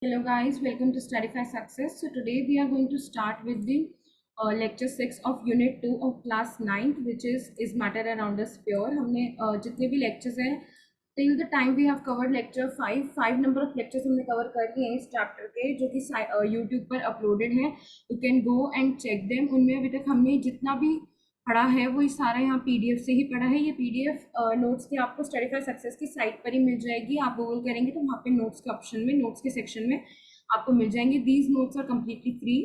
Hello guys, welcome to Studify Success. So today we are going to start with the lecture 6 of unit 2 of class 9 which is matter around a sphere. हमने जितने भी lectures हैं till the time we have covered lecture 5 number of lectures हमने cover कर लिए हैं इस chapter के जो कि YouTube पर uploaded हैं. You can go and check them. उनमें अभी तक हमने जितना भी पढ़ा है वो सारा यहाँ पीडीएफ से ही पढ़ा है. ये पीडीएफ नोट्स की आपको स्टडीफाई सक्सेस की साइट पर ही मिल जाएगी. आप गूगल करेंगे तो वहाँ पे नोट्स के ऑप्शन में नोट्स के सेक्शन में आपको मिल जाएंगे. These notes are completely free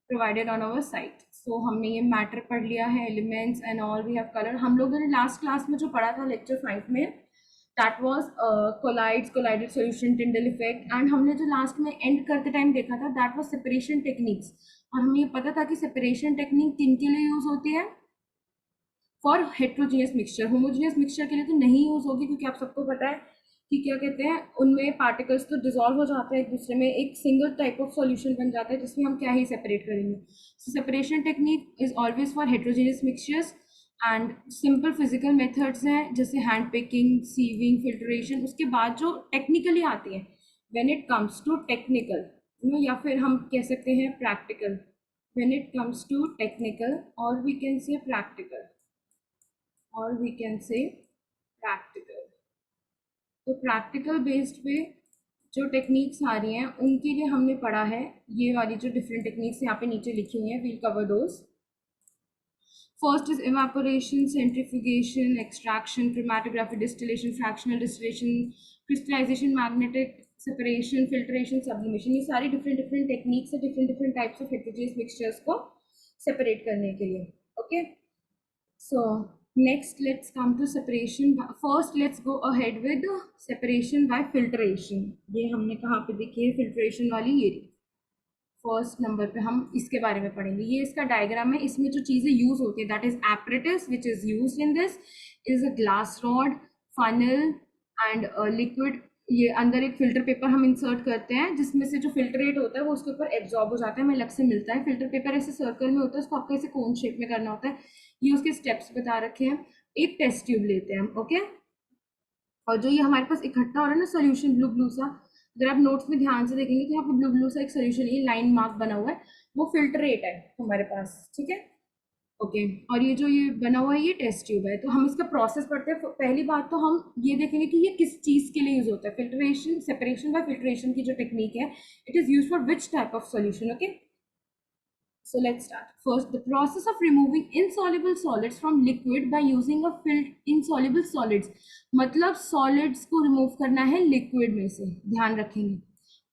provided on our site. So हमने ये मैटर पढ़ लिया है, elements and all we have colour. हम लोगों ने लास्ट क्लास में जो पढ़ा था लेक्चर 5 में that was colloids, colloidal solution, Tyndall effect. And हमने जो लास्ट में एंड करते टाइम देखा था दैट वॉज सेपरेशन टेक्निक्स. और हमें ये पता था कि सेपरेशन टेक्निक किन के लिए यूज होती है? For heterogeneous mixture. Homogeneous mixture के लिए तो नहीं यूज होगी क्योंकि आप सबको पता है कि क्या कहते हैं उनमें पार्टिकल्स तो डिजॉल्व हो जाते हैं एक दूसरे में, एक सिंगल टाइप ऑफ सॉल्यूशन बन जाता है जिसमें हम क्या ही सेपरेट करेंगे. So separation technique is always for heterogeneous mixtures. And simple physical methods हैं जैसे हैंड पिकिंग, सीविंग, फिल्ट्रेशन. उसके बाद जो टेक्निकली आती है when it comes to technical या फिर हम कह सकते हैं practical. When it comes to technical और वी कैन से प्रैक्टिकल और वी कैन से प्रैक्टिकल. तो प्रैक्टिकल बेस्ड पे जो टेक्निक्स आ रही हैं उनके लिए हमने पढ़ा है ये वाली जो डिफरेंट टेक्निक्स यहाँ पे नीचे लिखी हुई हैं. We'll cover those. First is evaporation, centrifugation, extraction, chromatography, distillation, fractional distillation, crystallisation, magnetic separation, filtration, sublimation. ये सारी डिफरेंट टेक्निक्स है different types of heterogeneous mixtures को सेपरेट करने के लिए. Okay, so next let's come to separation. First let's go ahead with separation by filtration. ये हमने कहाँ पे देखी है filtration वाली? ये फर्स्ट नंबर पे हम इसके बारे में पढ़ेंगे. ये इसका डायग्राम है. इसमें जो चीज़ें यूज होती है that is apparatus which is used in this is a glass rod, funnel and liquid. ये अंदर एक फिल्टर पेपर हम इंसर्ट करते हैं जिसमें से जो फिल्ट्रेट होता है वो उसके ऊपर एब्जॉर्ब हो जाता है, हमें अलग से मिलता है. फिल्टर पेपर ऐसे सर्कल में होता है, उसको आपको ऐसे कोन शेप में करना होता है. ये उसके स्टेप्स बता रखे हैं. एक टेस्ट ट्यूब लेते हैं हम. ओके, और जो ये हमारे पास इकट्ठा हो रहा है ना सोल्यूशन ब्लू ब्लू सा, अगर आप नोट्स में ध्यान से देखेंगे तो यहाँ पे ब्लू ब्लू सा एक सोल्यूशन, ये लाइन मार्क बना हुआ है, वो फिल्ट्रेट है हमारे पास. ठीक है, ओके. और ये जो ये बना हुआ है ये टेस्ट ट्यूब है. तो हम इसका प्रोसेस पढ़ते हैं. पहली बात तो हम ये देखेंगे कि ये किस चीज़ के लिए यूज होता है. फिल्ट्रेशन, सेपरेशन बाय फिल्ट्रेशन की जो टेक्निक है it is use for which type of solution. Okay, so let's start. First, the process of removing insoluble solids from liquid by using a insoluble solids. मतलब solids को remove करना है liquid में से, ध्यान रखेंगे.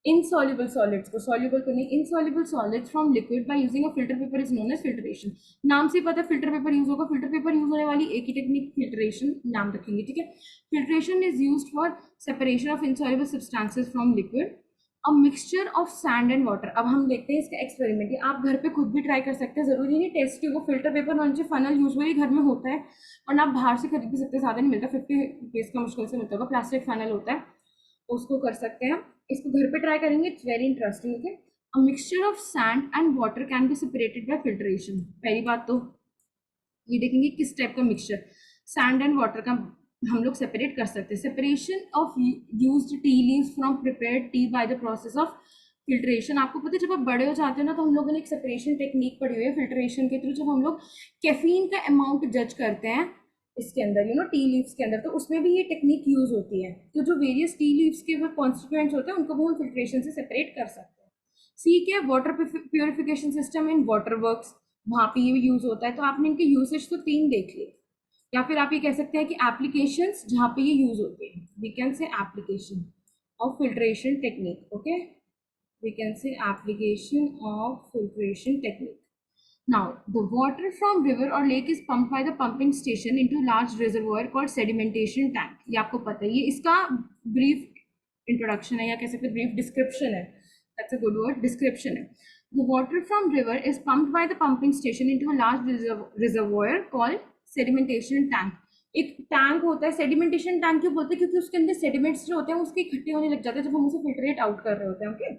insoluble solids को, soluble को नहीं, insoluble solids from liquid by using a filter paper is known as filtration. नाम से पता है filter paper use होगा. filter paper use होने वाली एक ही टेक्निक filtration नाम रखेंगे. ठीक है, filtration is used for separation of insoluble substances from liquid. A mixture of sand and water. अब हम देखते हैं इसका एक्सपेरिमेंट. ये आप घर पे खुद भी ट्राई कर सकते हैं, जरूरी नहीं टेस्ट ट्यूब. फिल्टर पेपर और फनल यूजुअली घर में होता है और आप बाहर से खरीद भी सकते हैं, ज़्यादा नहीं मिलता, 50 रुपीज़ का मुश्किल से मिलता होगा. प्लास्टिक फनल होता है, उसको कर सकते हैं. इसको घर पे ट्राई करेंगे, it's very interesting. Okay, a mixture of sand and water can be separated bye filtration. पहली बात तो ये देखेंगे किस टाइप का मिक्सचर सैंड एंड वाटर का हम लोग सेपरेट कर सकते हैं. Separation of used tea leaves from prepared T by the process of filtration. आपको पता है जब आप बड़े हो जाते हैं ना तो हम लोगों ने एक सेपरेशन टेक्निक पढ़ी हुई है फिल्ट्रेशन के थ्रू. जब हम लोग कैफीन का अमाउंट जज करते हैं इसके अंदर, टी लीव्स के अंदर, तो उसमें भी ये टेक्निक यूज होती है. तो जो वेरियस टी लीव्स के वो कॉन्स्टिट्यूएंट्स होते हैं उनको भी हम फिल्ट्रेशन से सेपरेट कर सकते हैं. सी के water purification system in water works, वहाँ पे ये यूज होता है. तो आपने इनके यूसेज तो 3 देख लिए. या फिर आप ये कह सकते हैं कि एप्लीकेशंस जहाँ पे ये यूज होते हैं, we can say application of filtration technique. Okay, we can say application of filtration technique. Now the water from river और lake is pumped by the pumping station into large reservoir called sedimentation tank. ये आपको पता है, ये इसका brief introduction है या कह सकते हैं ब्रीफ डिस्क्रिप्शन है. That's a good word, description है. The water from river is pumped by the pumping station into a large reservoir called sedimentation tank. एक टैंक होता है. सेडिमेंटेशन टैंक क्यों बोलते हैं? क्योंकि उसके अंदर सेडिमेंट्स जो होते हैं उसके इकट्ठे होने लग जाते हैं जब हम उसे फिल्ट्रेट आउट कर रहे होते हैं. Okay,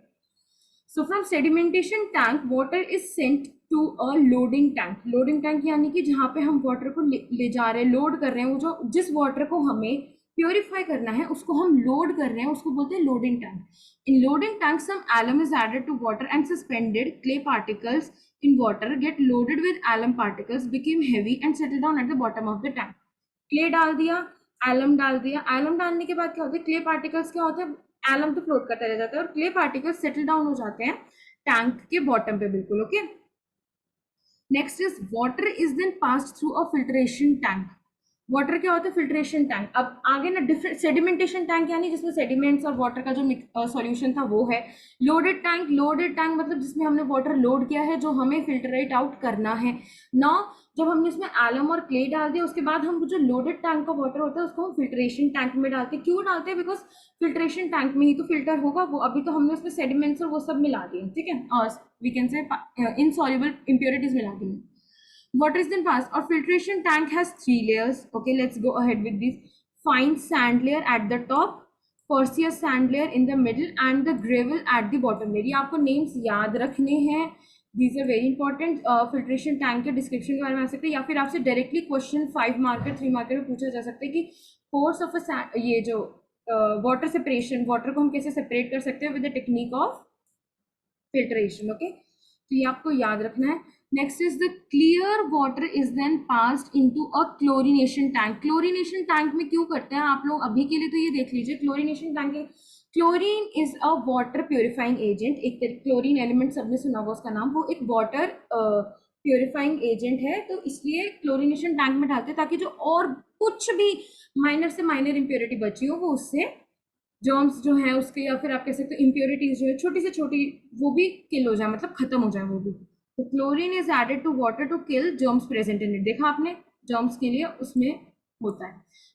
so from sedimentation tank water is sent to a loading tank. Loading tank यानी कि जहाँ पे हम वाटर को ले जा रहे हैं, लोड कर रहे हैं, वो जो जिस वाटर को हमें प्योरीफाई करना है, उसको हम लोड कर रहे हैं, उसको बोलते हैं loading tank. In loading tank some alum is added to water and suspended clay particles in water get loaded with alum particles became heavy and settle down at the bottom of the tank. Clay डाल दिया, alum डाल दिया, alum डालने के बाद क्या होता है, क्ले पार्टिकल्स क्या होते हैं, एलम तो फ्लोट करता रह जाता है और क्ले पार्टिकल्स सेटल डाउन हो जाते हैं टैंक के बॉटम पे बिल्कुल. Okay, next is water is then passed through a filtration tank. Water क्या होता है, फिल्ट्रेशन टैंक. अब आगे ना डिफरेंट सेडिमेंटेशन टैंक यानी जिसमें सेडिमेंट्स और वाटर का जो सॉल्यूशन था वो है. लोडेड टैंक, लोडेड टैंक मतलब जिसमें हमने वाटर लोड किया है जो हमें फिल्टरेट आउट करना है ना. जब हमने इसमें एलम और क्ले डाल दिया उसके बाद हम जो लोडेड टैंक का वाटर होता है उसको हम फिल्ट्रेशन टैंक में डालते हैं. क्यों डालते हैं, बिकॉज फिल्ट्रेशन टैंक में ही तो फिल्टर होगा वो. अभी तो हमने उसमें सेडिमेंट्स और वो सब मिला दिए, ठीक है, और we can say insoluble impurities मिला दी. Water is then passed. Our filtration tank has 3 layers. Okay, let's go ahead with this. Fine sand layer at the top, porous sand layer in the middle, and the gravel at the bottom layer. ये आपको names याद रखने हैं. These are very important. Filtration tank के description के बारे में आ सकते हैं या फिर आपसे directly question 5 marker 3 marker में पूछा जा सकता है कि force of a ये जो water separation, water को हम कैसे separate कर सकते हैं with the technique of filtration. Okay, तो ये आपको याद रखना है. Next is the clear water is then passed into a chlorination tank. Chlorination tank में क्यों करते हैं आप लोग, अभी के लिए तो ये देख लीजिए. chlorination tank, chlorine is a water purifying agent. एक क्लोरीन एलिमेंट सबने सुना होगा उसका नाम, वो एक वाटर प्योरीफाइंग एजेंट है. तो इसलिए क्लोरीनेशन टैंक में डालते हैं ताकि जो और कुछ भी माइनर से माइनर इम्प्योरिटी बची हो वो उससे जर्म्स जो है उसके या फिर आप कह सकते हो इम्प्योरिटीज जो है छोटी से छोटी वो भी किल हो जाए, मतलब खत्म हो जाए वो भी. तो chlorine is added to water to kill germs present in it. देखा आपने, जर्म्स के लिए उसमें होता है.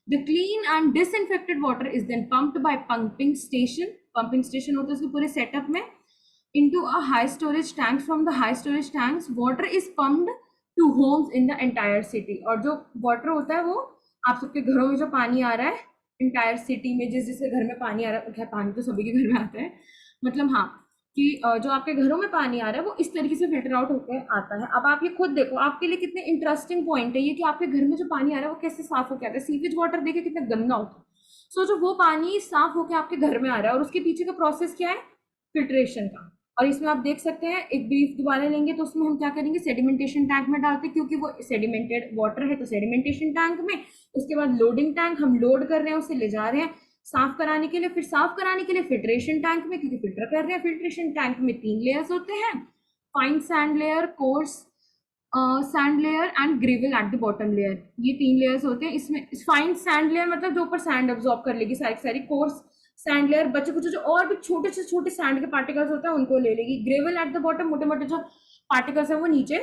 The clean and disinfected water is then pumped by pumping station. Pumping station होता है उसके पूरे सेटअप में. into a high storage tank. From the high storage tanks water is pumped to homes in the entire city. और जो water होता है वो आप सबके घरों में जो पानी आ रहा है इंटायर सिटी में, जिस जिसके घर में पानी आ रहा है, पानी तो सभी के घर में आता है, मतलब हाँ कि जो आपके घरों में पानी आ रहा है वो इस तरीके से फिल्टर आउट होकर आता है. अब आप ये खुद देखो, आपके लिए कितने इंटरेस्टिंग पॉइंट है ये कि आपके घर में जो पानी आ रहा है वो कैसे साफ होकर आता है. सीवेज वाटर देखे कितना गंदा होता है. सो जो वो पानी साफ होकर आपके घर में आ रहा है और उसके पीछे का प्रोसेस क्या है, फिल्ट्रेशन का. और इसमें आप देख सकते हैं, एक ब्रीफ दोबारा लेंगे तो उसमें हम क्या करेंगे, सेडिमेंटेशन टैंक में डालते हैं क्योंकि वो सेडिमेंटेड वाटर है तो सेडिमेंटेशन टैंक में. उसके बाद लोडिंग टैंक, हम लोड कर रहे हैं उसे ले जा रहे हैं साफ कराने के लिए. फिर साफ कराने के लिए फिल्ट्रेशन टैंक में क्योंकि फिल्टर कर रहे हैं. फिल्ट्रेशन टैंक में 3 लेयर्स होते हैं, fine sand layer, coarse sand layer and gravel at the bottom layer. ये 3 लेयर्स होते हैं. इसमें फाइन सैंड लेयर मतलब जो ऊपर सैंड अब्सॉर्ब कर लेगी सारी सारी. कोर्स सैंड लेयर बच्चे कुछ जो और भी छोटे से छोटे सैंड के पार्टिकल्स होते हैं उनको ले लेगी. ग्रेवल एट द बॉटम, मोटे मोटे जो पार्टिकल्स है वो नीचे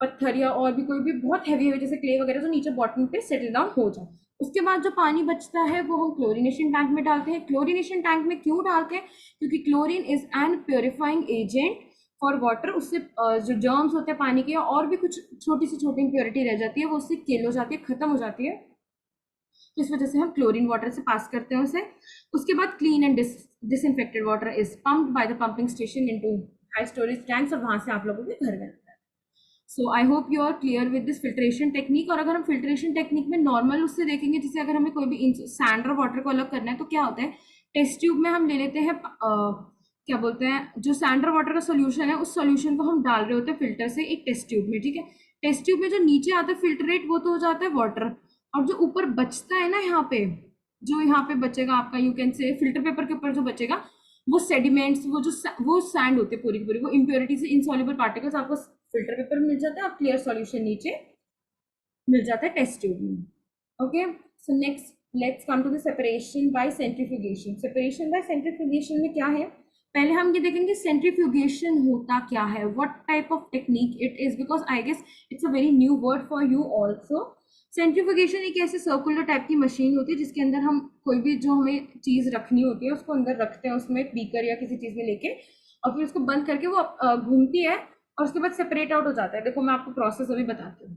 पत्थर या और भी कोई भी बहुत हैवी हैवी जैसे क्ले वगैरह जो नीचे बॉटम पे सेटल डाउन हो जाए. उसके बाद जो पानी बचता है वो हम क्लोरीनेशन टैंक में डालते हैं. क्लोरीनेशन टैंक में क्यों डालते हैं, क्योंकि chlorine is an purifying agent for water. उससे जो जर्म्स होते हैं पानी के और भी कुछ छोटी से छोटी इम्प्योरिटी रह जाती है वो उससे किल हो जाती है, खत्म हो जाती है. इस वजह से हम क्लोरीन वाटर से पास करते हैं उसे. उसके बाद clean and disinfected water is pumped bye the pumping station into high storage tanks और वहां से आप लोगों के घर में आता है. So I hope you are clear with this filtration technique. और अगर हम फिल्ट्रेशन टेक्निक में नॉर्मल उससे देखेंगे, जैसे अगर हमें कोई भी सैंड और वाटर को अलग करना है तो क्या होता है, टेस्ट ट्यूब में हम ले लेते हैं क्या बोलते हैं, जो सैंड और वाटर का सोल्यूशन है उस सोल्यूशन को हम डाल रहे होते हैं फिल्टर से एक टेस्ट ट्यूब में. ठीक है, टेस्ट ट्यूब में जो नीचे आता है फिल्ट्रेट वो तो हो जाता है वाटर, और जो ऊपर बचता है ना यहाँ पे, जो यहाँ पे बचेगा आपका, you can say filter paper के ऊपर जो बचेगा वो सेडिमेंट्स, वो सैंड होते हैं पूरी की पूरी, वो इम्प्योरिटी से इनसॉल्युबल पार्टिकल्स आपको फिल्टर पेपर में मिल जाता है और क्लियर सॉल्यूशन नीचे मिल जाता है टेस्ट ट्यूब में. Okay, so next let's come to the separation by centrifugation. Separation by centrifugation में क्या है, पहले हम ये देखेंगे सेंट्रीफ्यूगेशन होता क्या है, what type of technique it is, because I guess it's a very new word for you also. Centrifugation एक ऐसे सर्कुलर टाइप की मशीन होती है जिसके अंदर हम कोई भी जो हमें चीज़ रखनी होती है उसको अंदर रखते हैं, उसमें बीकर या किसी चीज़ में लेके, और फिर उसको बंद करके वो घूमती है और उसके बाद सेपरेट आउट हो जाता है. देखो मैं आपको प्रोसेस अभी बताती हूँ.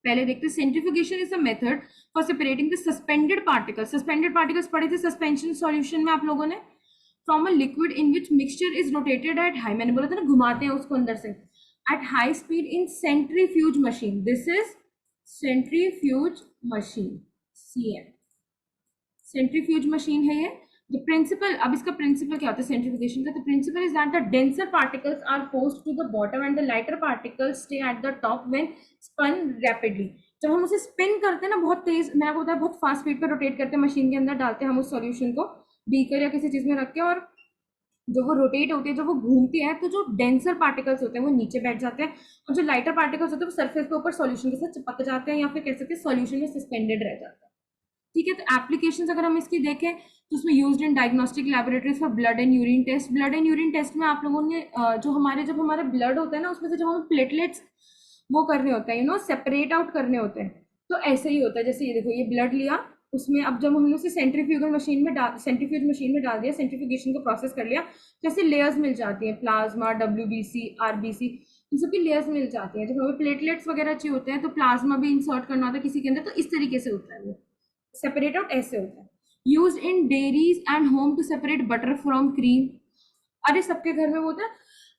पहले देखते हैं, centrifugation is a method for separating the suspended particles. Suspended particles पढ़े थे सस्पेंशन सॉल्यूशन में आप लोगों ने. From a liquid in which mixture is rotated at high, मैंने बोला था ना घुमाते हैं उसको अंदर से, at high speed in centrifuge machine. This is centrifuge machine, CM. Centrifuge machine है ये। द प्रिंसिपल, अब इसका प्रिंसिपल क्या होता है सेंट्रीफ्यूगेशन का? The principle is that the denser particles are forced to the bottom and the lighter particles stay at the top when spun rapidly. जब हम उसे स्पिन करते हैं ना बहुत तेज, मैं आपको बताया बहुत फास्ट स्पीड पर रोटेट करते हैं, मशीन के अंदर डालते हैं हम उस सॉल्यूशन को बीकर या किसी चीज में रख के, और जब वो रोटेट होती है, जब वो घूमती है, तो जो डेंसर पार्टिकल्स होते हैं वो नीचे बैठ जाते हैं, और जो लाइटर पार्टिकल्स होते हैं वो सरफेस के ऊपर सॉल्यूशन के साथ चिपक जाते हैं, या फिर कह सकते हैं सॉल्यूशन में सस्पेंडेड रह जाते हैं। ठीक है, तो एप्लीकेशंस अगर हम इसकी देखें तो उसमें used in diagnostic laboratories for blood and urine test. Blood and urine test में आप लोगों ने जब हमारा ब्लड होता है ना, उसमें से जब हम प्लेटलेट्स वो करने होते हैं, सेपरेट आउट करने होते हैं, तो ऐसे ही होता है। जैसे ये देखो, ये ब्लड लिया, उसमें अब जब हमने उसे सेंट्रीफ्यूज मशीन में डाल दिया, सेंट्रीफ्यूगेशन को प्रोसेस कर लिया, जैसे लेयर्स मिल जाती हैं, प्लाज्मा, WBC, RBC, इन सबकी लेयर्स मिल जाती हैं। जब हमें प्लेटलेट्स वगैरह चाहिए होते हैं तो प्लाज्मा भी इंसर्ट करना होता है किसी के अंदर, तो इस तरीके से होता है, वो सेपरेट आउट ऐसे होता है। Use in dairies and home to separate butter from cream. अरे सबके घर में वो होता है।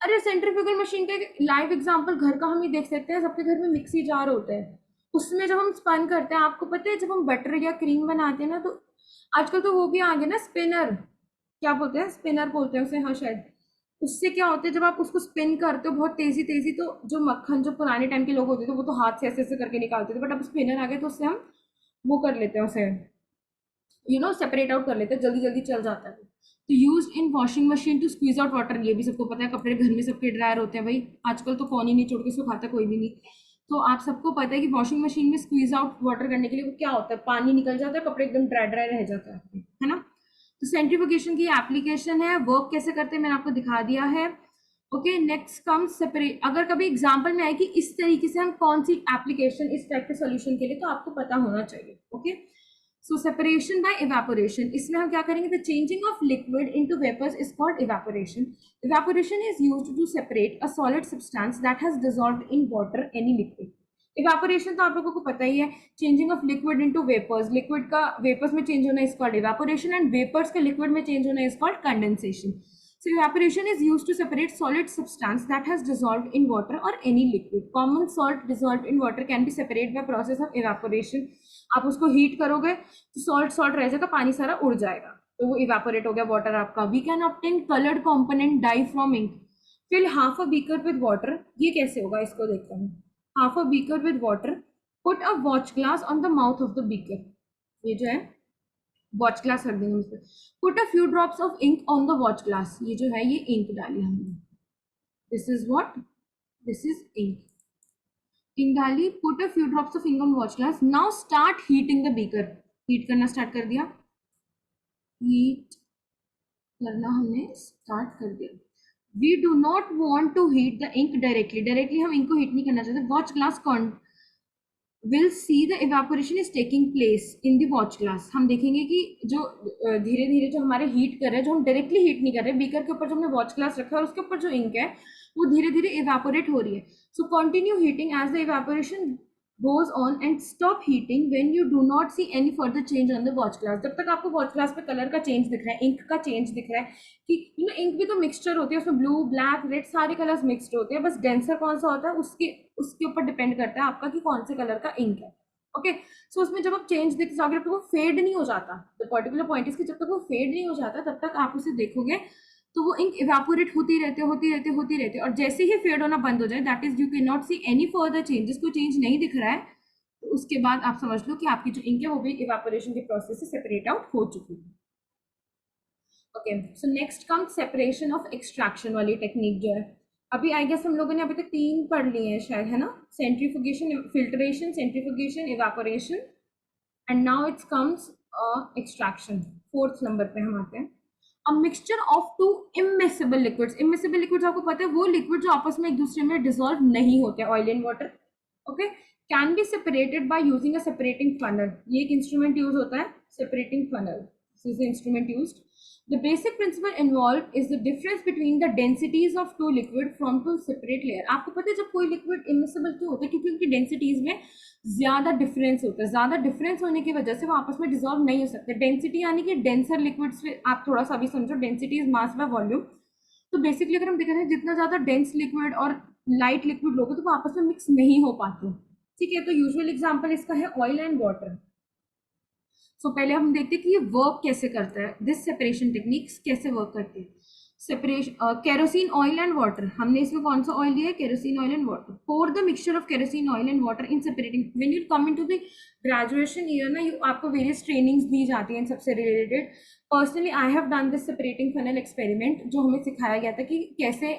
अरे सेंट्रीफ्यूगल मशीन का एक लाइव एग्जांपल घर का हम ही देख सकते हैं, सबके घर में मिक्सी जार होते हैं, उसमें जब हम स्पन करते हैं, आपको पता है जब हम बटर या क्रीम बनाते हैं ना, तो आजकल तो वो भी आ गया ना, स्पिनर, क्या बोलते हैं, स्पिनर बोलते हैं उसे, हाँ शायद। उससे क्या होता है, जब आप उसको स्पिन करते हो बहुत तेजी तेजी, तो जो मक्खन, जो पुराने टाइम के लोग होते थे वो तो हाथ से ऐसे ऐसे करके निकालते थे, बट अब स्पिनर आ गया तो उससे हम वो कर लेते हैं, उसे सेपरेट आउट कर लेते हैं, जल्दी जल्दी चल जाता है। तो use in washing machine to squeeze out water, ये भी सबको पता है, कपड़े घर में सबके ड्रायर होते हैं भाई, आजकल तो कौन ही नहीं छोड़ के सुखाता, कोई भी नहीं। तो आप सबको पता है कि वॉशिंग मशीन में स्क्वीज आउट वाटर करने के लिए वो क्या होता है, पानी निकल जाता है, कपड़े एकदम ड्राई ड्राई रह जाता है ना। तो सेंट्रीफ्यूगेशन की एप्लीकेशन है, वर्क कैसे करते हैं मैंने आपको दिखा दिया है। Okay, next come separate. अगर कभी एग्जाम्पल में आए कि इस तरीके से हम कौन सी एप्लीकेशन इस टाइप के सॉल्यूशन के लिए, तो आपको पता होना चाहिए। Okay, so separation by evaporation, इसमें हम क्या करेंगे, the changing of liquid into vapours is called evaporation. Evaporation is used to separate a solid substance that has dissolved in water any liquid. Evaporation तो आप लोगों को पता ही है, changing of liquid into vapours, liquid का vapours में change होना is called evaporation, and vapours का लिक्विड में चेंज होना is called condensation. So evaporation is used to separate solid substance that has dissolved in water or any liquid. Common salt dissolved in water can be separated by process of evaporation. आप उसको heat करोगे तो salt salt रह जाएगा, पानी सारा उड़ जाएगा, तो वो इवेपोरेट हो गया वाटर आपका। We can obtain coloured component dye from ink. Fill half a beaker with water, ये कैसे होगा इसको देखते हैं। Half a beaker with water, put a watch glass on the mouth of the beaker, ये जो है वॉच ग्लास रख देंगे उस पर। Put a few drops of ink on the watch glass, ये जो है ये इंक डाली हमने, this is what, this is ink डाली। Put a few drops of ink on watch glass, now start heating the beaker, heat करना start कर दिया, हीट करना हमने स्टार्ट कर दिया। We do not want to heat the ink directly, directly हम ink को हीट नहीं करना चाहते। Watch glass will see the evaporation is taking place in the watch glass, हम देखेंगे कि जो धीरे धीरे जो हमारे हीट कर रहे हैं, जो हम डायरेक्टली हीट नहीं कर रहे, बीकर के ऊपर जो हमने वॉच ग्लास रखा है और उसके ऊपर जो इंक है वो धीरे धीरे इवेपोरेट हो रही है। So continue heating as the evaporation goes on and stop heating when you do not see any further change on the watch glass। जब तक आपको वॉच ग्लास पे कलर का चेंज दिख रहा है, इंक का चेंज दिख रहा है, कि इंक भी तो मिक्सचर होती है, उसमें ब्लू ब्लैक रेड सारे कलर्स मिक्सड होते हैं, बस डेंसर कौन सा होता है उसके उसके ऊपर डिपेंड करता है आपका कि कौन से कलर का इंक है। ओके, सो उसमें जब आप चेंज दिख जाओगे, जब तक वो फेड नहीं हो जाता, द पर्टिकुलर पॉइंट इज कि जब तक वो फेड नहीं हो जाता तब तक आप उसे देखोगे तो वो इंक इवेपोरेट होती रहती है, और जैसे ही फेड होना बंद हो जाए, that is you can not see any further changes, कोई चेंज नहीं दिख रहा है, तो उसके बाद आप समझ लो कि आपकी जो इंक है वो भी इवेपोरेशन के प्रोसेस से सेपरेट आउट हो चुकी है। Okay, so next come separation of extraction वाली टेक्निक जो है, अभी आई गेस हम लोगों ने अभी तक 3 पढ़ लिए हैं शायद, है ना, centrifugation, filtration, centrifugation, evaporation, and now it's comes extraction. 4th number पे हम आते हैं। अ mixture of 2 immiscible liquids, immiscible liquids आपको पता है वो लिक्विड जो आपस में एक दूसरे में डिसॉल्व नहीं होते, oil and water. Okay, can be separated by using a separating funnel, ये एक इंस्ट्रूमेंट यूज होता है, separating funnel, this is the instrument used. The basic principle involved is the difference between the densities of two liquid from two separate layer। आपको पता है जब कोई liquid immiscible क्यों होता है, क्योंकि उनकी डेंसिटीज में ज्यादा डिफरेंस होता है, ज्यादा डिफरेंस होने की वजह से वो आपस में डिसॉल्व नहीं हो सकते। डेंसिटी यानी कि डेंसर लिक्विड्स में आप थोड़ा सा भी समझो, density is mass by volume. तो बेसिकली अगर हम देखें हैं जितना ज्यादा डेंस लिक्विड और लाइट लिक्विड लोगे तो वो आपस में मिक्स नहीं हो पाते। ठीक है, तो यूजुअल एग्जाम्पल इसका है ऑयल एंड वाटर। पहले हम देखते हैं कि ये वर्क कैसे करता है, दिस सेपरेशन टेक्निक्स कैसे वर्क करती है। Separation kerosene oil and water, हमने इसमें कौन सा ऑयल लिया है, kerosene oil and water. Pour the mixture of kerosene oil and water in separating, when you come into the graduation year ना, आपको वेरियस ट्रेनिंग्स दी जाती हैं इन सबसे related. Personally I have done this separating funnel experiment, जो हमें सिखाया गया था कि कैसे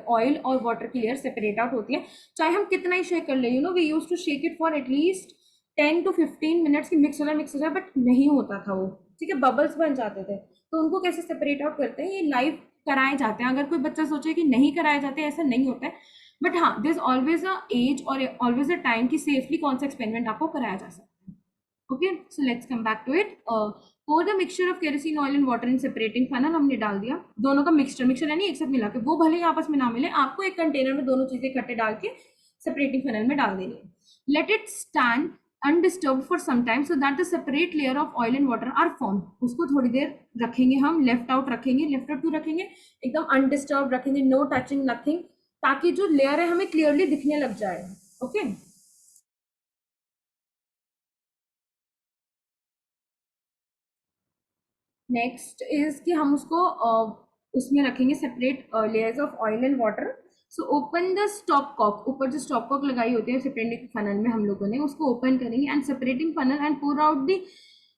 ऑयल और वाटर की लेयर सेपरेट आउट होती है, चाहे हम कितना ही शेक कर ले। We use to shake it for at least 10 to 15 minutes की मिक्स हो जाए, बट नहीं होता था वो, ठीक है, बबल्स बन जाते थे। तो उनको कैसे सेपरेट आउट करते हैं, ये लाइव कराए जाते हैं। अगर कोई बच्चा सोचे कि नहीं कराए जाते, ऐसा नहीं होता है, बट हाँ, दिस ऑलवेज अ एज और ऑलवेज अ टाइम की सेफली कौन सा एक्सपेरिमेंट आपको कराया जा सकता है। Okay, so let's come back to it. For the mixture of kerosene oil and water in separating funnel, हमने डाल दिया दोनों का मिक्सचर यानी एक साथ मिला के, वो भले ही आपस में ना मिले, आपको एक कंटेनर में दोनों चीजें इकट्ठे डाल के सेपरेटिंग फनल में डाल देनी है। Let it stand undisturbed for some time so that the separate layer of oil and water are formed। उसको थोड़ी देर रखेंगे हम, लेफ्ट आउट रखेंगे। लेफ्ट आउट क्यों रखेंगे, एकदम अनडिस्टर्ब रखेंगे, नो टचिंग नथिंग, ताकि जो लेयर है हमें क्लियरली दिखने लग जाए। ओके, नेक्स्ट इज कि हम उसको उसमें रखेंगे separate layers of oil and water. So open the stopcock, ऊपर जो स्टॉप कॉक लगाई होती है सेपरेटिंग फनल में हम लोगों ने, उसको ओपन करेंगे and separating funnel and pour out the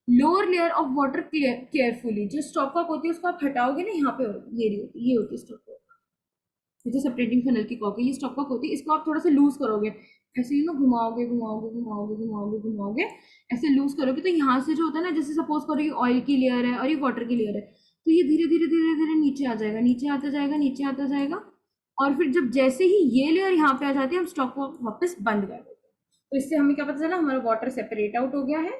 lower layer of water carefully. जो स्टॉप कॉक होती है उसको आप हटाओगे ना, यहाँ पे ये होती है स्टॉप कॉक, ये जो सेपरेटिंग फनल की कॉक है, ये स्टॉप कॉक होती है। इसको आप थोड़ा सा लूज करोगे, ऐसे ही ना घुमाओगे घुमाओगे घुमाओगे घुमाओगे घुमाओगे, ऐसे लूज करोगे तो यहाँ से जो होता है ना, जैसे सपोज करो ये ऑयल की लेयर है और ये वाटर की लेयर है, तो ये धीरे धीरे धीरे धीरे नीचे आ जाएगा, नीचे आता जाएगा, नीचे आता जाएगा। और फिर जब जैसे ही ये लेयर यहाँ पे आ जाती है, हम स्टॉप कॉक वापस बंद कर देते हैं। तो इससे हमें क्या पता चला, हमारा वाटर सेपरेट आउट हो गया है,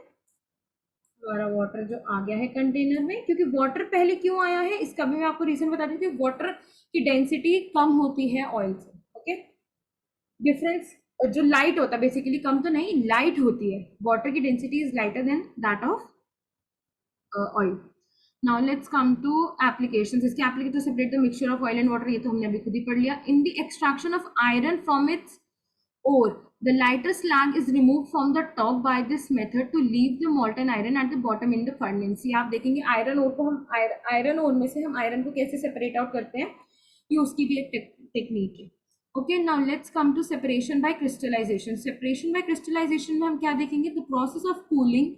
हमारा वाटर जो आ गया है कंटेनर में। क्योंकि वाटर पहले क्यों आया है, इसका भी मैं आपको रीजन बता देती हूँ। वाटर की डेंसिटी कम होती है ऑयल से। ओके, डिफरेंस जो लाइट होता है, बेसिकली कम तो नहीं, लाइट होती है, वाटर की density is lighter than that of oil. Now let's come to applications. इसके application, separate the mixture of oil and water, ये तो हमने अभी खुद ही पढ़ लिया। In the extraction of iron from its ore, the lighter slag is removed from the top by this method to leave the molten iron at the bottom in the furnace। आप देखेंगे आयरन ओर को हम iron ore में से हम iron को कैसे separate out करते हैं, ये उसकी भी एक टेक्निक है। Okay, now let's come to separation by crystallisation. Separation by crystallisation में हम क्या देखेंगे, the process of cooling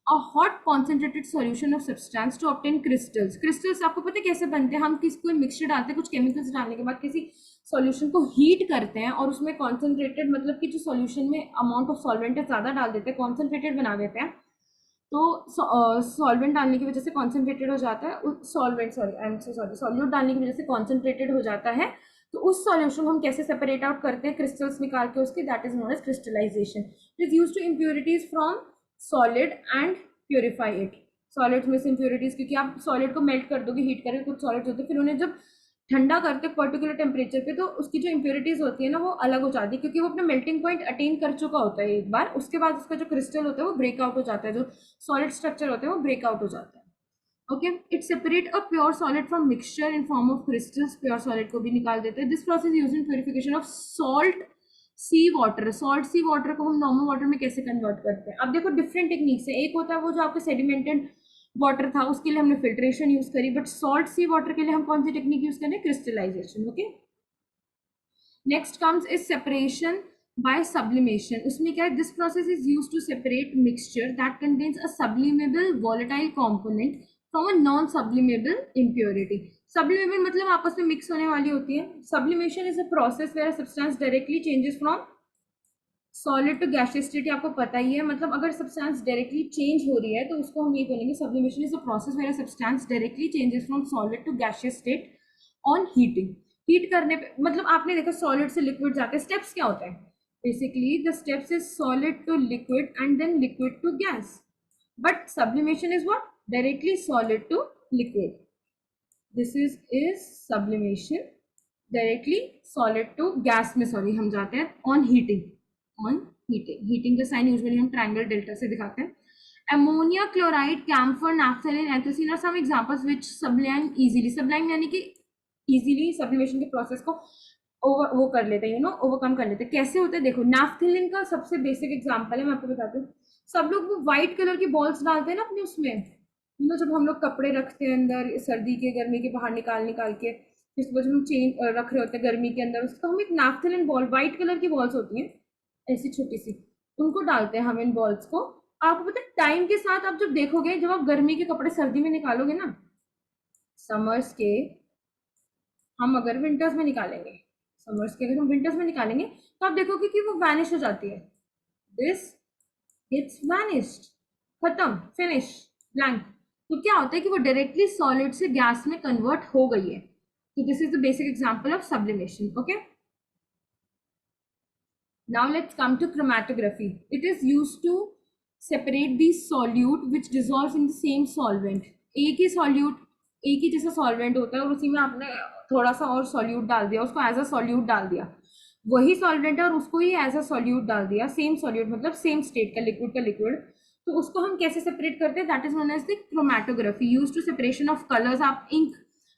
a hot concentrated solution of substance to obtain crystals. Crystals आपको पता है कैसे बनते हैं, हम किसी मिक्सचर डालते हैं, कुछ केमिकल्स डालने के बाद किसी सॉल्यूशन को हीट करते हैं और उसमें कॉन्सेंट्रेटेड, मतलब कि जो सॉल्यूशन में अमाउंट ऑफ सॉल्वेंट है ज़्यादा डाल देते हैं, कॉन्सेंट्रेटेड बना देते हैं। तो सॉल्वेंट डालने की वजह से कॉन्सेंट्रेटेड हो जाता है, solvent sorry I am so sorry solute डालने की वजह से कॉन्सेंट्रेटेड हो जाता है। तो उस सॉल्यूशन को हम कैसे सेपरेट आउट करते हैं, क्रिस्टल्स निकाल के उसके, that is known as crystallization. It is use to impurities from solid and purify it. Solids में से इम्प्योरिटीज, क्योंकि आप सॉलिड को मेल्ट कर दोगे, हीट करके, कुछ सॉलिड्स होते हैं, फिर उन्हें जब ठंडा करते हैं पर्टिकुलर टेम्परेचर पे, तो उसकी जो इम्प्योरिटीज होती है ना, वो अलग हो जाती है, क्योंकि वो अपने मेल्टिंग पॉइंट अटेन कर चुका होता है एक बार। उसके बाद उसका जो क्रिस्टल होता है वो ब्रेकआउट हो जाता है, जो सॉलिड स्ट्रक्चर होता है वो ब्रेकआउट हो जाता है। Okay, it separate a pure solid from mixture in form of crystals. Pure solid को भी निकाल देते हैं। This process use in purification of salt sea water. Salt sea water को हम नॉर्मल वाटर में कैसे कन्वर्ट करते हैं, अब देखो डिफरेंट टेक्निक्स है। एक होता है वो जो आपके सेडिमेंटेड वाटर था, उसके लिए हमने फिल्ट्रेशन यूज करी, बट सॉल्ट सी वाटर के लिए हम कौन सी टेक्निक यूज करें, crystallization. Okay, next comes is separation by sublimation. उसमें क्या है, this process is use to separate mixture that contains a sublimable volatile component from a non sublimable impurity. Sublimable मतलब आपस में मिक्स होने वाली होती है। Sublimation is a process where substance directly changes from solid to gaseous state. आपको पता ही है, मतलब अगर सब्सटेंस डायरेक्टली चेंज हो रही है तो उसको हम ये बोलेंगे sublimation is a process where substance directly changes from solid to gaseous state on heating. Heat करने पे, मतलब आपने देखा सॉलिड से लिक्विड जाते हैं, स्टेप्स क्या होता है, basically the steps is solid to liquid and then liquid to gas. But sublimation is what, directly solid to liquid. This is sublimation, directly solid to gas में, सॉरी हम जाते हैं on heating. On heating, heating का sign usually हम triangle delta से दिखाते हैं। Ammonia chloride, camphor, naphthalene, anthracene are some examples which sublime easily. Sublime यानी कि इजीली सब्लिमेशन के प्रोसेस को वो कर लेते हैं, ओवरकम कर लेते हैं। कैसे होता है देखो, नैफ्थलीन का सबसे बेसिक एग्जांपल है, मैं आपको बताती हूँ। सब लोग वो व्हाइट कलर की बॉल्स डालते हैं ना अपने उसमें, जब हम लोग कपड़े रखते हैं अंदर सर्दी के गर्मी के बाहर निकाल निकाल के, फिर उसके बाद जब हम चेंज रख रहे होते हैं गर्मी के अंदर, उसको हम एक नैफ्थलिन बॉल, व्हाइट कलर की बॉल्स होती हैं ऐसी छोटी सी, उनको डालते हैं हम इन बॉल्स को। आपको पता है टाइम के साथ आप जब देखोगे, जब आप गर्मी के कपड़े सर्दी में निकालोगे ना, समर्स के हम अगर विंटर्स में निकालेंगे, समर्स के अगर हम विंटर्स में निकालेंगे तो आप देखोगे कि वो वैनिश हो जाती है। दिस इट्स वैनिश्ड, खत्म, फिनिश, ब्लैंक। तो क्या होता है कि वो डायरेक्टली सॉलिड से गैस में कन्वर्ट हो गई है। तो this is the basic example of sublimation. Okay, now let's come to chromatography. It is used to separate the solute which dissolves in the same solvent. एक ही solute, एक ही जैसा solvent होता है और उसी में आपने थोड़ा सा और solute डाल दिया, उसको एज अ solute डाल दिया, वही solvent है और उसको ही एज अ solute डाल दिया, सेम solute मतलब सेम स्टेट का लिक्विड का लिक्विड। तो उसको हम कैसे सेपरेट करते हैं, that is known as the chromatography, use to separation of colours. आप इंक,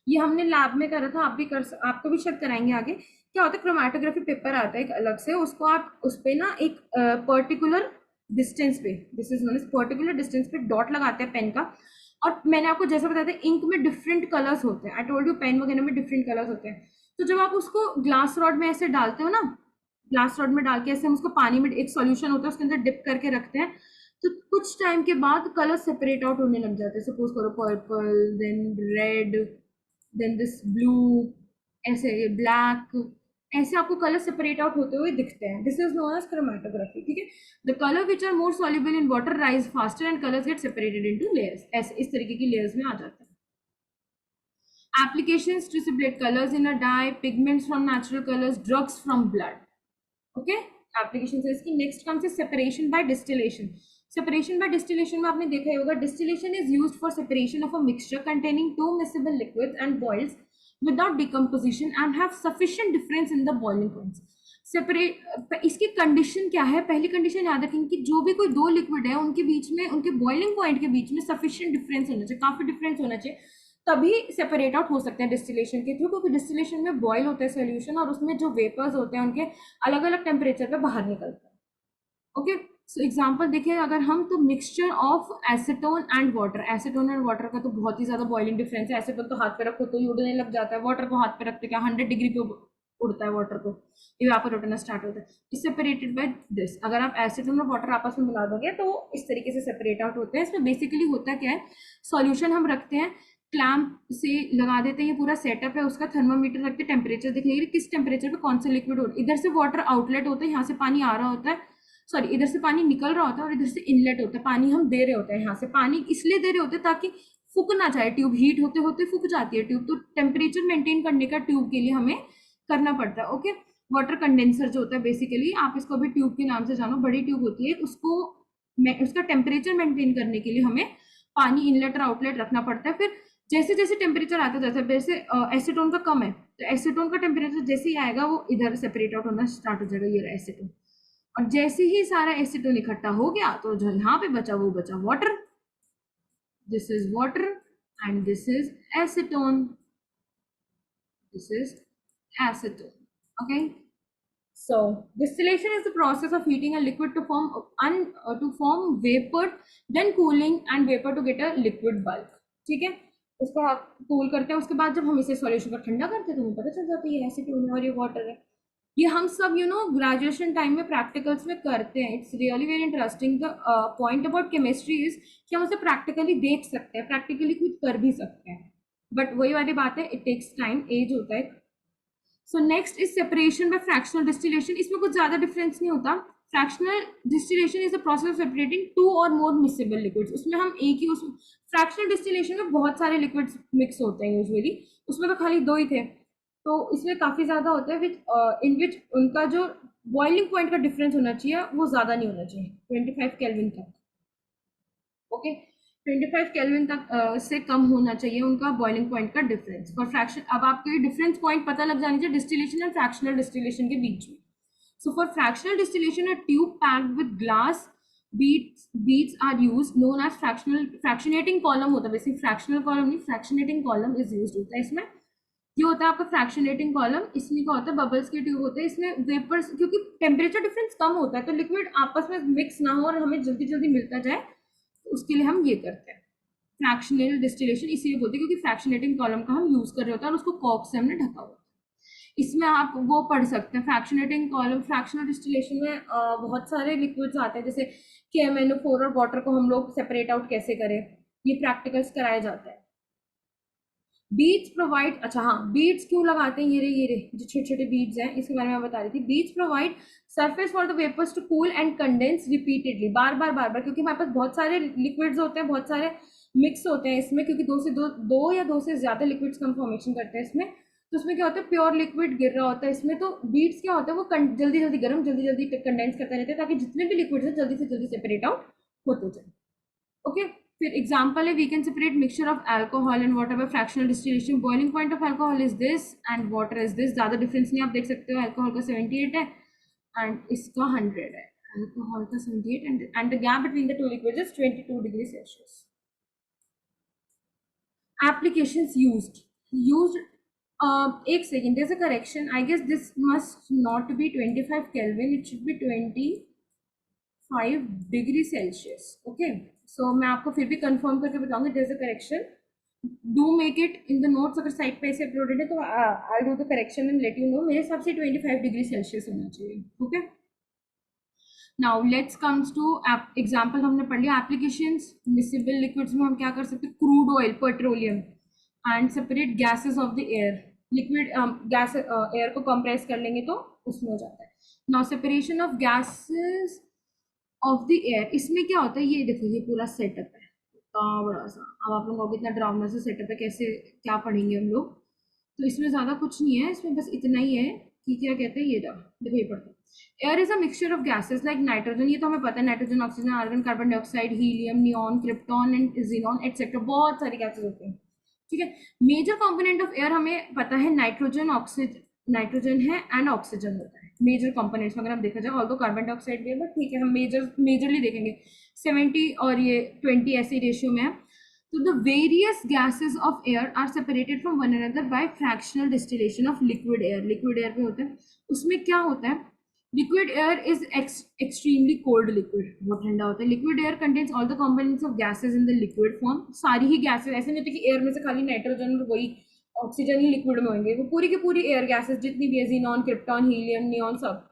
ये हमने लैब में करा था, आप भी कर, आपको भी शायद कराएंगे आगे। क्या होता है, क्रोमैटोग्राफी पेपर आता है एक अलग से, उसको आप उस पे ना एक पर्टिकुलर डिस्टेंस पे, this is known as particular distance पे डॉट लगाते हैं पेन का। और मैंने आपको जैसा बताया था इंक में डिफरेंट कलर्स होते हैं, आई टोल्ड यू पेन वगैरह में डिफरेंट कलर्स होते हैं। तो जब आप उसको ग्लास रॉड में ऐसे डालते हो ना, ग्लास रॉड में डाल के ऐसे हम उसको पानी में, एक सॉल्यूशन होता है उसके अंदर डिप करके रखते हैं, तो कुछ टाइम के बाद कलर सेपरेट आउट होने लग जाते हैं। सपोज करो purple, then red, then this blue, ऐसे ये ब्लैक, ऐसे आपको कलर सेपरेट आउट होते हुए दिखते हैं। This is known as chromatography. ठीक है, the colour which are more soluble in water rise faster and colours get separated into layers. ऐसे इस तरीके की लेयर्स में आ जाते हैं। Applications to separate colors in a dye, pigments from natural colors, drugs from blood. Okay, applications है इसकी। Next comes separation by distillation. Separation by distillation में आपने देखा ही होगा, distillation is used for separation of a mixture containing two miscible liquids and boils without decomposition and have sufficient difference in the boiling points. Separate, इसकी condition क्या है, पहली condition याद रखेंगे कि जो भी कोई दो लिक्विड है उनके बीच में, उनके बॉइलिंग पॉइंट के बीच में सफिशिएंट डिफरेंस होना चाहिए, काफी डिफरेंस होना चाहिए, तभी सेपरेट आउट हो सकते हैं डिस्टिलेशन के थ्रू। क्योंकि डिस्टिलेशन में बॉयल होता है सोल्यूशन और उसमें जो वेपर्स होते हैं उनके अलग अलग टेम्परेचर पे बाहर निकलते हैं। ओके, सो एग्जांपल देखिए अगर हम, तो mixture of acetone and water, acetone and water का तो बहुत ही ज्यादा बॉइलिंग डिफरेंस है। एसीटोन तो हाथ पे रखो तो उड़ने लग जाता है, वाटर को हाथ पे रखते क्या 100 डिग्री पे उड़ता है वाटर को, इवेपोरेट होना स्टार्ट होता है। Is separated by this. अगर आप एसीटोन और वाटर आपस में मिला दोगे तो इस तरीके से सेपरेट आउट होते हैं। इसमें बेसिकली होता क्या है, सॉल्यूशन हम रखते हैं, क्लैम्प से लगा देते हैं, ये पूरा सेटअप है उसका, थर्मामीटर रखते हैं, टेम्परेचर देखिए किस टेम्परेचर पे कौन सा लिक्विड हो रहा है। इधर से वाटर आउटलेट होता है, यहाँ से पानी आ रहा होता है, सॉरी इधर से पानी निकल रहा होता है और इधर से इनलेट होता है, पानी हम दे रहे होते हैं। यहाँ से पानी इसलिए दे रहे होते हैं ताकि फूक ना जाए ट्यूब, हीट होते होते फूक जाती है ट्यूब, तो टेम्परेचर मेंटेन करने का ट्यूब के लिए हमें करना पड़ता है। ओके, वाटर कंडेंसर जो होता है बेसिकली, आप इसको भी ट्यूब के नाम से जानो, बड़ी ट्यूब होती है, उसको उसका टेम्परेचर मेंटेन करने के लिए हमें पानी इनलेट और आउटलेट रखना पड़ता है। फिर जैसे जैसे टेम्परेचर आता जाता है, जैसे एसीटोन का कम है तो एसीटोन का टेम्परेचर जैसे ही आएगा वो इधर सेपरेट आउट होना स्टार्ट हो जाएगा, ये रहा एसीटोन। और जैसे ही सारा एसीटोन इकट्ठा हो गया तो जो यहाँ पे बचा वो बचा water, this is water and this is acetone, this is acetone. Okay, so distillation is the process of heating a liquid to form vapor, then cooling and vapor to get a liquid bulk। ठीक है, उसको आप cool करते हैं, उसके बाद जब हम इसे सॉल्यूशन को ठंडा करते हैं तो हमें पता चल जाता है ये एसीटोन है और ये वाटर है। ये हम सब ग्रेजुएशन टाइम में प्रैक्टिकल्स में करते हैं। It's really very interesting. The point about chemistry is कि हम उसे प्रैक्टिकली देख सकते हैं, प्रैक्टिकली खुद कर भी सकते हैं, बट वही वाली बात है, इट टेक्स टाइम, एज होता है। So next is separation by fractional distillation. इसमें कुछ ज्यादा डिफरेंस नहीं होता। Fractional distillation is the process of separating two or more mixable liquids. उसमें हम एक ही, उसमें फ्रैक्शनल डिस्टिलेशन में बहुत सारे लिक्विड्स मिक्स होते हैं यूजुअली, उसमें तो खाली दो ही थे, तो इसमें काफी ज्यादा होता है विच इन विच उनका जो बॉइलिंग पॉइंट का डिफरेंस होना चाहिए वो ज्यादा नहीं होना चाहिए, 25 केल्विन तक। ओके, 25 केल्विन तक से कम होना चाहिए उनका बॉइलिंग पॉइंट का डिफरेंस फॉर फ्रैक्शन। अब आपको डिफरेंस पॉइंट पता लग जानी चाहिए डिस्टिलेशन एंड फ्रैक्शनल डिस्टिलेशन के बीच में। So for fractional distillation a tube packed with glass beads are used, known as fractionating column होता है, वैसे फ्रैक्शनल कॉलम नहीं, फ्रैक्शनेटिंग कॉलम इज यूज्ड होता है इसमें। ये होता है आपका फ्रैक्शनेटिंग कॉलम। इसमें क्या होता है, बबल्स के ट्यूब होते हैं, इसमें वेपर्स, क्योंकि टेम्परेचर डिफरेंस कम होता है तो लिक्विड आपस में मिक्स ना हो और हमें जल्दी जल्दी मिलता जाए, तो उसके लिए हम ये करते हैं फ्रैक्शनल डिस्टिलेशन। इसीलिए बोलते हैं क्योंकि फ्रैक्शनेटिंग कॉलम का हम यूज कर रहे होते हैं और उसको कॉक से हमने ढका हुआ है। इसमें आप वो पढ़ सकते हैं फ्रैक्शनेटिंग कॉलम। फ्रैक्शनल डिस्टिलेशन में बहुत सारे लिक्विड्स आते हैं, जैसे KMnO4 और वाटर को हम लोग सेपरेट आउट कैसे करें, ये प्रैक्टिकल्स कराए जाते हैं। बीड्स प्रोवाइड, अच्छा हाँ, बीड्स क्यों लगाते हैं, ये जो छोटे छोटे बीड्स हैं इसके बारे में मैं बता रही थी। Beads provide surface for the vapours to cool and condense repeatedly, बार बार, क्योंकि हमारे पास बहुत सारे लिक्विड्स होते हैं, बहुत सारे मिक्स होते हैं इसमें, क्योंकि दो या दो से ज्यादा लिक्विड्स का फॉर्मेशन करते हैं इसमें। तो उसमें क्या होता है, प्योर लिक्विड गिर रहा होता है इसमें, तो बीड्स क्या होता है, वो जल्दी जल्दी गर्म, जल्दी जल्दी कंडेंस करते रहते हैं ताकि जितने भी लिक्विड्स हैं जल्दी से जल्दी सेपरेट आउट होते जाए। ओके, फिर एग्जांपल है, we can separate mixture of alcohol and water by fractional distillation. Boiling point of alcohol is this and water is this. ज्यादा डिफरेंस नहीं, आप देख सकते हो अल्कोहल का 78 है एंड इसका 100 है। अल्कोहल का 78 and the gap between the two liquids is 22 degree Celsius. applications used एक second, there's a correction, I guess this must not be 25 Kelvin, it should be 25 degree Celsius. Okay, so मैं आपको फिर भी confirm करके बताऊंगी, there's a correction, do make it in the notes। अगर site पे ऐसे अपलोडेड है तो I'll do the correction and let you know। मेरे हिसाब से 25 डिग्री सेल्सियस होना चाहिए। Okay, now let's comes to example. हमने पढ़ लिया एप्लीकेशंस। मिसिबल लिक्विड्स में हम क्या कर सकते हैं, crude oil, petroleum and separate gases of the air. Liquid gas air को कंप्रेस कर लेंगे तो उसमें हो जाता है। Now separation of gases of the air, इसमें क्या होता है, ये देखो ये पूरा सेटअप है इतना बड़ा सा। अब आप लोगों को इतना डरावना सा सेटअप है, कैसे क्या पढ़ेंगे हम लोग, तो इसमें ज्यादा कुछ नहीं है, इसमें बस इतना ही है कि क्या कहते हैं, ये देखो ये पढ़ते हैं। Air is a mixture of gases like nitrogen, ये तो हमें पता है, nitrogen, oxygen, argon, carbon dioxide, helium, neon, krypton and xenon etcetera, बहुत सारी गैसेस होती हैं। ठीक है, मेजर कंपोनेंट ऑफ एयर हमें पता है नाइट्रोजन, ऑक्सीजन, नाइट्रोजन है एंड ऑक्सीजन होता है मेजर कंपोनेंट्स में। अगर हम देखा जाए, ऑल्दो कार्बन डाइऑक्साइड भी है, बट ठीक है हम मेजरली देखेंगे। 70 और ये 20 ऐसे रेशियो में है। तो the various gases of air are separated from one another by fractional distillation of liquid air। liquid air में होता है, उसमें क्या होता है, liquid air is extremely cold liquid, बहुत ठंडा होता है। liquid air contains all the components of gases in the liquid form। सारी ही गैसेस, ऐसे नहीं होती कि एयर में से खाली नाइट्रोजन और वही ऑक्सीजन ही लिक्विड में होंगे, वो पूरी की पूरी एयर गैसेस जितनी भी है, जीनॉन, क्रिप्टॉन, हीलियम, नियॉन, सब।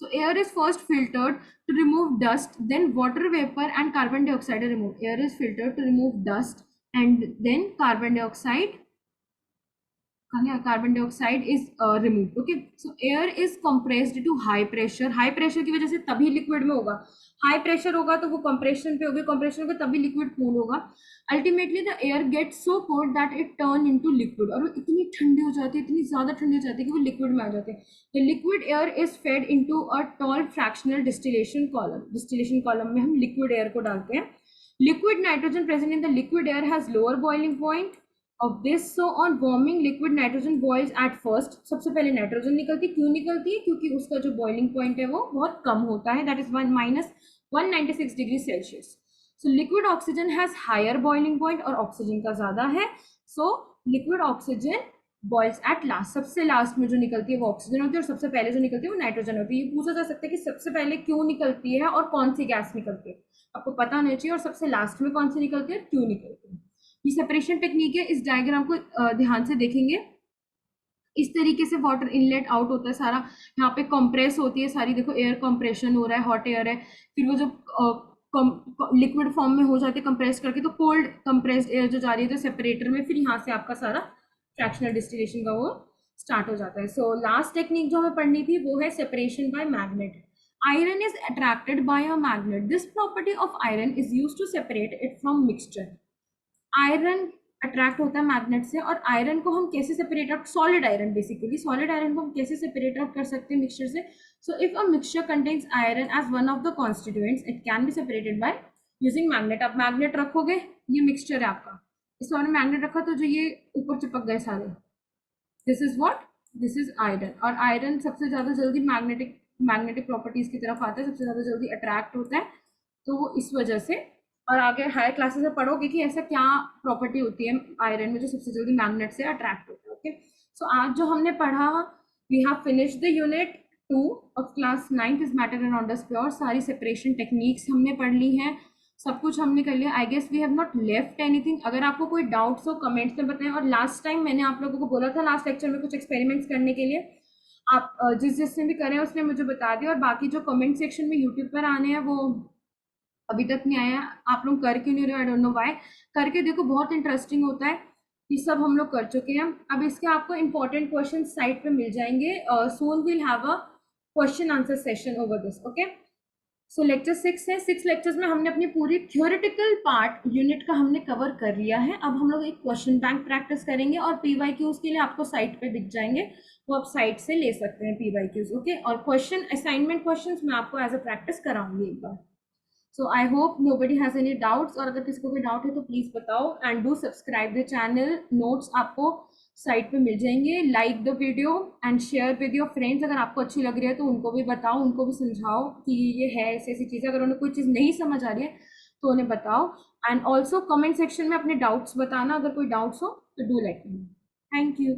So air is first filtered to remove dust, then water vapor and carbon dioxide are removed। Air is filtered to remove dust and then carbon dioxide is removed। okay, so air is compressed to high pressure। high pressure की वजह से तभी liquid में होगा, high pressure होगा तो वो compression पे होगी, कंप्रेशन होगा तभी लिक्विड कूल होगा। Ultimately the air get so cold that it turn into liquid, और वो इतनी ठंडी हो जाती है, इतनी ज्यादा ठंडी हो जाती है कि वो लिक्विड में आ जाते हैं। The liquid air is fed into a tall fractional distillation column. Distillation column में हम लिक्विड एयर को डालते हैं। Liquid nitrogen present in the liquid air has lower boiling point of this, so on warming liquid nitrogen boils at first। सबसे पहले nitrogen निकलती है, क्यों निकलती है, क्योंकि उसका जो बॉइलिंग पॉइंट है वो बहुत कम होता है, that is -196 degree Celsius. So liquid oxygen has higher boiling point और ऑक्सीजन का ज्यादा है, so liquid oxygen boils at last. सबसे लास्ट में जो निकलती है वो ऑक्सीजन होती है और सबसे पहले जो निकलती है वो नाइट्रोजन होती है। ये पूछा जा सकता है कि सबसे पहले क्यों निकलती है और कौन सी गैस निकलती है, आपको पता होना चाहिए, और सबसे लास्ट में कौन सी निकलती है, क्यों निकलती है। ये सेपरेशन टेक्निक है, इस डायग्राम को ध्यान से देखेंगे। इस तरीके से वाटर इनलेट आउट होता है सारा, यहाँ पे कंप्रेस होती है सारी, देखो एयर कंप्रेशन हो रहा है, हॉट एयर है, फिर वो जो लिक्विड फॉर्म में हो जाती है कंप्रेस करके, तो कोल्ड कंप्रेस्ड एयर जो जा रही है तो सेपरेटर में, फिर यहाँ से आपका सारा फ्रैक्शनल डिस्टिलेशन का वो स्टार्ट हो जाता है। सो लास्ट टेक्निक जो हमें पढ़नी थी वो है separation by magnet. Iron is attracted by a magnet. This property of iron is used to separate it from mixture. Iron attract होता है मैग्नेट से, और आयरन को हम कैसे separate out, solid iron, basically solid iron को हम कैसे सेपरेट आउट कर सकते हैं मिक्सचर से। So if a mixture contains iron as one of the constituents it can be separated by using magnet. आप मैग्नेट रखोगे, ये मिक्सचर है आपका, इस बार मैग्नेट रखा तो जो ये ऊपर चिपक गए सारे, this is what, this is iron. और आयरन सबसे ज्यादा जल्दी मैग्नेटिक प्रॉपर्टीज की तरफ आता है, सबसे ज्यादा जल्दी अट्रैक्ट होता है, तो वो इस वजह से। और आगे हायर क्लासेस में पढ़ोगे कि ऐसा क्या प्रॉपर्टी होती है आयरन में जो सबसे जल्दी मैग्नेट से अट्रैक्ट होता है। सो आज जो हमने पढ़ा, we have finish the unit 2 of class 9 is matter and orders pure. सारी सेपरेशन टेक्निक्स हमने पढ़ ली हैं, सब कुछ हमने कर लिया। I guess we have not left anything. अगर आपको कोई डाउट्स हो कमेंट्स में बताएं। और लास्ट टाइम मैंने आप लोगों को बोला था लास्ट लेक्चर में कुछ एक्सपेरिमेंट्स करने के लिए, आप जिसने भी करें उसने मुझे बता दिया। और बाकी जो कमेंट सेक्शन में यूट्यूब पर आने हैं वो अभी तक नहीं आया। आप लोग कर क्यों नहीं रहे, आई डोंट नो व्हाई। करके देखो, बहुत इंटरेस्टिंग होता है। ये सब हम लोग कर चुके हैं। अब इसके आपको इंपॉर्टेंट क्वेश्चन साइट पे मिल जाएंगे। Soon will have a question answer session over this, okay. So lecture 6 है। 6 लेक्चर्स में हमने अपनी पूरी थ्योरेटिकल पार्ट यूनिट का हमने कवर कर लिया है। अब हम लोग एक क्वेश्चन बैंक प्रैक्टिस करेंगे और पीवाईक्यूज के लिए आपको साइट पे दिख जाएंगे, वो आप साइट से ले सकते हैं पीवाईक्यूज, ओके। और क्वेश्चन असाइनमेंट क्वेश्चंस मैं आपको एज अ प्रैक्टिस कराऊंगी एक बार। So I hope nobody has any doubts, और अगर किसी को कोई डाउट है तो प्लीज बताओ। And do subscribe the channel. Notes आपको साइट पे मिल जाएंगे। Like the video and share with your friends. अगर आपको अच्छी लग रही है तो उनको भी बताओ, उनको भी समझाओ कि ये है ऐसी ऐसी चीज़। अगर उन्हें कोई चीज़ नहीं समझ आ रही है तो उन्हें बताओ। एंड ऑल्सो कमेंट सेक्शन में अपने डाउट्स बताना। अगर कोई डाउट्स हो तो do let me know. Thank you.